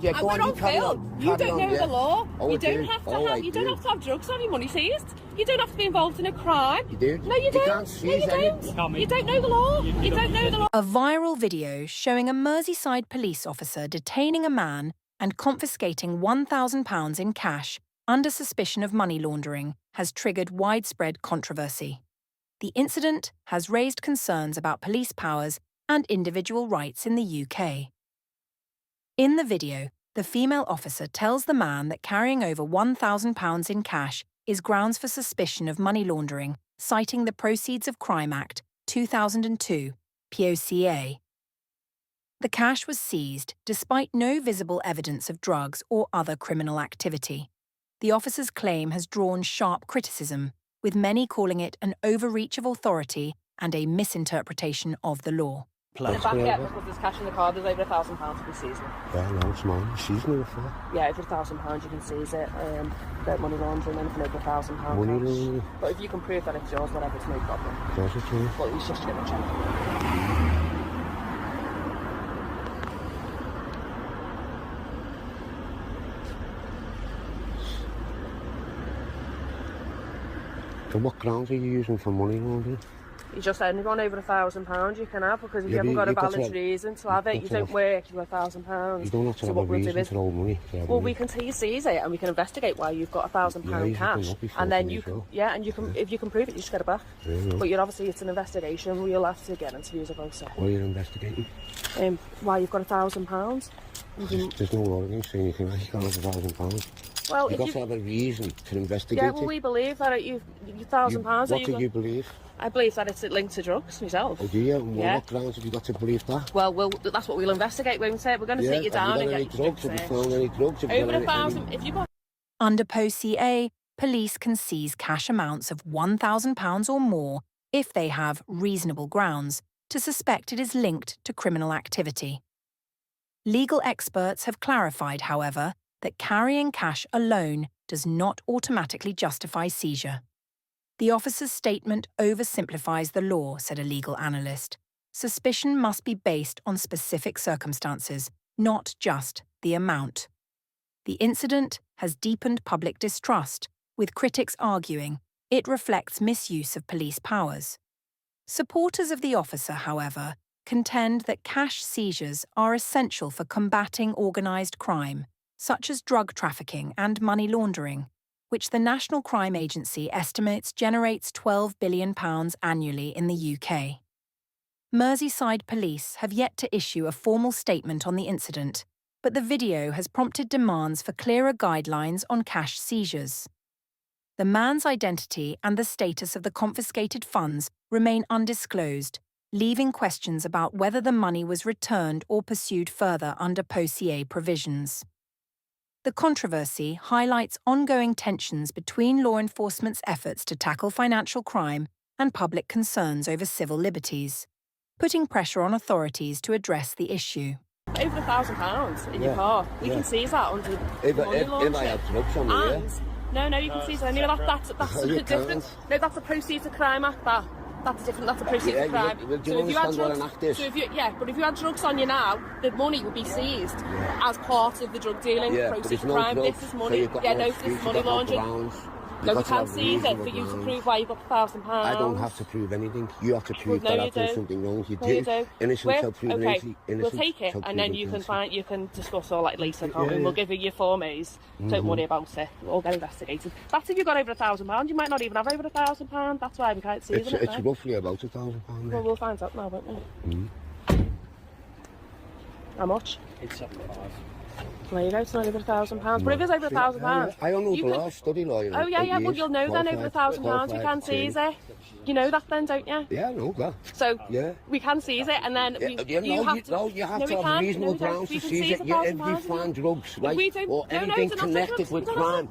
Yeah, go we're on film. You don't know the law. Oh, you don't have to have drugs or have your money seized. You don't have to be involved in a crime. You do? No, you don't. Can't seize no, you don't. You don't know the law. You don't know the law. A viral video showing a Merseyside police officer detaining a man and confiscating £1,000 in cash under suspicion of money laundering has triggered widespread controversy. The incident has raised concerns about police powers and individual rights in the UK. In the video, the female officer tells the man that carrying over £1,000 in cash is grounds for suspicion of money laundering, citing the Proceeds of Crime Act 2002, POCA. The cash was seized despite no visible evidence of drugs or other criminal activity. The officer's claim has drawn sharp criticism, with many calling it an overreach of authority and a misinterpretation of the law. In the back, yeah, because there's cash in the car, there's over £1,000 to be seized. Yeah, no, it's mine. Seizing it for. Yeah, over £1,000 you can seize it. Don't money laundering, anything over £1,000. Money laundering? But if you can prove that it's yours, whatever, it's no problem. Does it, yeah? But he's just going to check. So what grounds are you using for money laundering? You just anyone over £1,000 you can have, because if you haven't got a valid reason to have it, you don't work, you have £1,000. You don't have to have a reason to hold money. Well, we can seize it and we can investigate why you've got £1,000 cash, and then you can, and you can, if you can prove it, you just get it back. Yeah, but you're obviously, it's an investigation. We'll have to get interviews about it. What are you investigating? Why you've got £1,000. There's no law against saying anything like you can't have £1,000. Well, you've got to have a reason to investigate it. We believe that you've £1,000. What do you believe? I believe that it's linked to drugs myself. Oh, do you? And what grounds have you got to believe that? Well, that's what we'll investigate, won't it? We're going to sit you down and get drugs. Have you found any drugs? Over £1,000. If you got. Under POCA, police can seize cash amounts of £1,000 or more if they have reasonable grounds to suspect it is linked to criminal activity. Legal experts have clarified, however, that carrying cash alone does not automatically justify seizure. The officer's statement oversimplifies the law, said a legal analyst. Suspicion must be based on specific circumstances, not just the amount. The incident has deepened public distrust, with critics arguing it reflects misuse of police powers. Supporters of the officer, however, contend that cash seizures are essential for combating organised crime, such as drug trafficking and money laundering, which the National Crime Agency estimates generates £12 billion annually in the UK. Merseyside police have yet to issue a formal statement on the incident, but the video has prompted demands for clearer guidelines on cash seizures. The man's identity and the status of the confiscated funds remain undisclosed, leaving questions about whether the money was returned or pursued further under POCA provisions. The controversy highlights ongoing tensions between law enforcement's efforts to tackle financial crime and public concerns over civil liberties, putting pressure on authorities to address the issue. Over £1,000 in your car, we can seize that under money laundering. If I have drugs on me, No, you can seize any of that. That's different. No, that's a Proceeds of Crime Act. That's different. That's a Proceeds of Crime. Do you understand what an act is? But if you had drugs on you now, the money would be seized as part of the drug dealing. Proceeds of Crime. This is money. So this is money laundering. No, we can't seize it for you to prove why you got £1,000. I don't have to prove anything. You have to prove that I've done something wrong. You do. Innocent shall prove innocent. We'll take it, and then you can discuss all that later, can't we? We'll give you your Form A's. Don't worry about it. We'll all get investigated. That's if you've got over £1,000. You might not even have over £1,000. That's why we can't seize it. It's roughly about £1,000. Well, we'll find out now, won't we? How much? It's 75. There you go, it's not over £1,000. But if it's over £1,000, I don't know the law, study law. Oh yeah, but you'll know then over £1,000 we can seize it. You know that then, don't you? Yeah, I know that. So we can seize it, and then you have to have reasonable grounds to seize it. If you find drugs, right, or anything connected with crime.